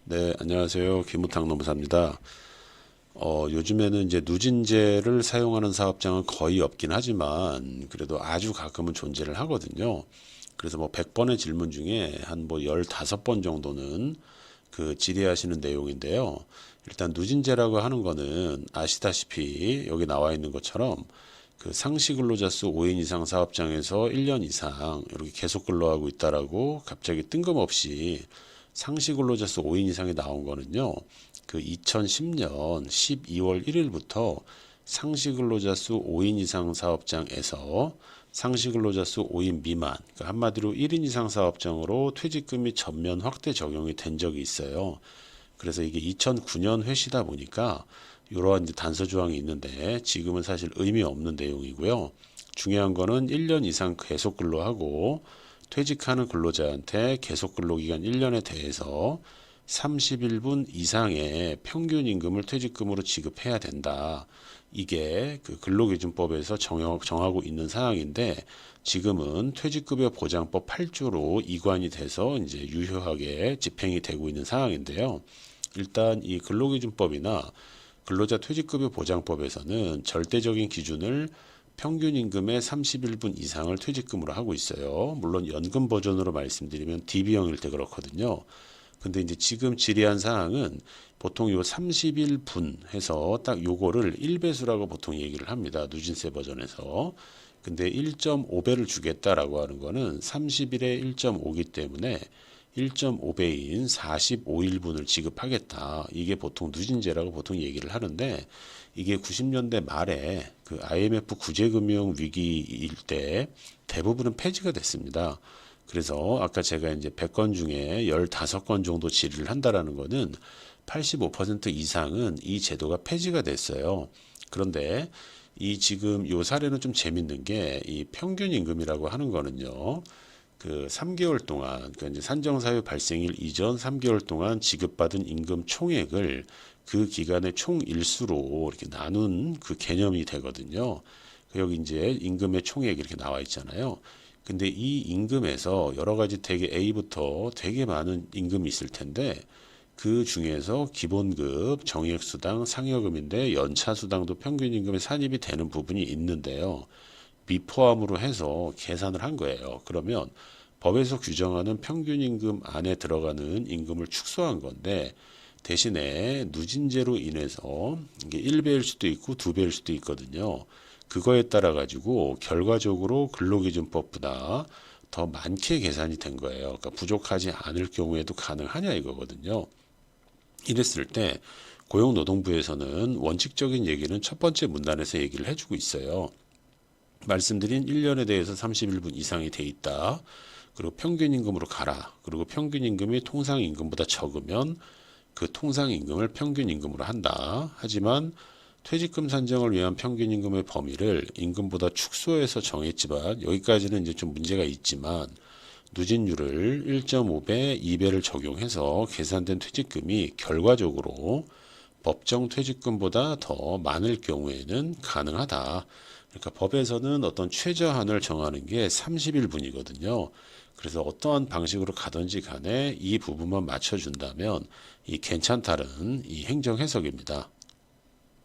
네, 안녕하세요. 김우탁 노무사입니다. 요즘에는 이제 누진제를 사용하는 사업장은 거의 없긴 하지만 그래도 아주 가끔은 존재를 하거든요. 그래서 뭐 100번의 질문 중에 한 뭐 15번 정도는 그 질의하시는 내용인데요. 일단 누진제라고 하는 거는 아시다시피 여기 나와 있는 것처럼 그 상시 근로자 수 5인 이상 사업장에서 1년 이상 이렇게 계속 근로하고 있다라고 갑자기 뜬금없이 상시 근로자 수 5인 이상이 나온 거는요. 그 2010년 12월 1일부터 상시 근로자 수 5인 이상 사업장에서 상시 근로자 수 5인 미만, 그러니까 한마디로 1인 이상 사업장으로 퇴직금이 전면 확대 적용이 된 적이 있어요. 그래서 이게 2009년 회시다 보니까 이러한 이제 단서 조항이 있는데 지금은 사실 의미 없는 내용이고요. 중요한 거는 1년 이상 계속 근로하고 퇴직하는 근로자한테 계속 근로기간 1년에 대해서 31분 이상의 평균 임금을 퇴직금으로 지급해야 된다. 이게 그 근로기준법에서 정하고 있는 사항인데 지금은 퇴직급여 보장법 8조로 이관이 돼서 이제 유효하게 집행이 되고 있는 상황인데요. 일단 이 근로기준법이나 근로자 퇴직급여 보장법에서는 절대적인 기준을 평균 임금의 31분 이상을 퇴직금으로 하고 있어요. 물론 연금 버전으로 말씀드리면 DB형일 때 그렇거든요. 근데 이제 지금 질의한 사항은 보통 요 31분 해서 딱 요거를 1배수라고 보통 얘기를 합니다. 누진세 버전에서. 근데 1.5배를 주겠다라고 하는 거는 30일에 1.5기 때문에 1.5배인 45일분을 지급하겠다. 이게 보통 누진제라고 보통 얘기를 하는데 이게 90년대 말에 그 IMF 구제금융 위기일 때 대부분은 폐지가 됐습니다. 그래서 아까 제가 이제 100건 중에 15건 정도 질의를 한다라는 거는 85% 이상은 이 제도가 폐지가 됐어요. 그런데 이 지금 요 사례는 좀 재밌는 게 이 평균 임금이라고 하는 거는요. 그 3개월 동안, 그러니까 이제 산정사유 발생일 이전 3개월 동안 지급받은 임금 총액을 그 기간의 총 일수로 이렇게 나눈 그 개념이 되거든요. 여기 이제 임금의 총액이 이렇게 나와 있잖아요. 근데 이 임금에서 여러 가지 되게 A부터 되게 많은 임금이 있을 텐데 그 중에서 기본급, 정액수당, 상여금인데 연차수당도 평균 임금에 산입이 되는 부분이 있는데요. 미포함으로 해서 계산을 한 거예요. 그러면 법에서 규정하는 평균 임금 안에 들어가는 임금을 축소한 건데 대신에 누진제로 인해서 이게 1배일 수도 있고 2배일 수도 있거든요. 그거에 따라 가지고 결과적으로 근로기준법보다 더 많게 계산이 된 거예요. 그러니까 부족하지 않을 경우에도 가능하냐 이거거든요. 이랬을 때 고용노동부에서는 원칙적인 얘기는 첫 번째 문단에서 얘기를 해주고 있어요. 말씀드린 1년에 대해서 31분 이상이 돼 있다. 그리고 평균 임금으로 가라. 그리고 평균 임금이 통상 임금보다 적으면 그 통상 임금을 평균 임금으로 한다. 하지만 퇴직금 산정을 위한 평균 임금의 범위를 임금보다 축소해서 정했지만 여기까지는 이제 좀 문제가 있지만 누진율을 1.5배, 2배를 적용해서 계산된 퇴직금이 결과적으로 법정 퇴직금보다 더 많을 경우에는 가능하다. 그러니까 법에서는 어떤 최저한을 정하는 게 30일분이거든요. 그래서 어떠한 방식으로 가든지 간에 이 부분만 맞춰준다면 이 괜찮다는 이 행정 해석입니다.